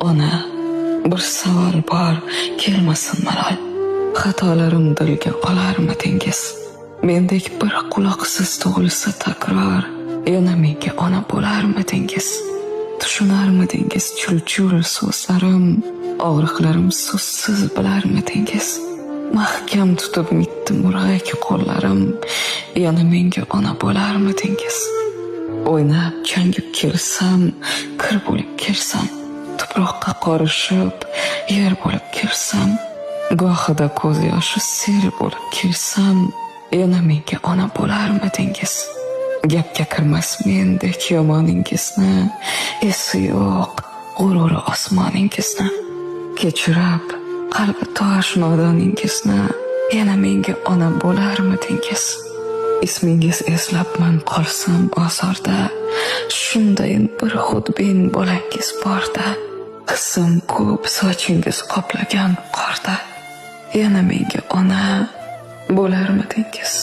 Ona, bir savol bor, kelmasin malol. Xatolarim dilga qolarmidingiz? Mendek bir quloqsiz tug'ilsa takror, yana menga ona bo'larmidingiz? Tushunarmidingiz chul-chul so'zlarim, og'riqlarim so'zsiz bilarmidingiz? Mahkam tutib mitdi murg'ak qo'llarim, yana menga ona bo'larmidingiz? O'ynab changib kelsam, kir bo'lib kelsam, tuproqqa qorishib, yer bo'lib kelsam, gohida ko'z yoshi sel bo'lib kelsam, yana menga ona bo'larmidingiz? Gapga kirmas mendek yomoningizni, esi yo'q g'ururi osmoningizni, kechirib qalbi tosh nodoningizni, yana menga ona bo'larmidingiz? Ismingiz eslabman qolsam ozorda, shundayin bir xudbin bolangiz borda, hissim ko'p sochingiz qoplagan qorda, yana menga ona bo'larmidingiz?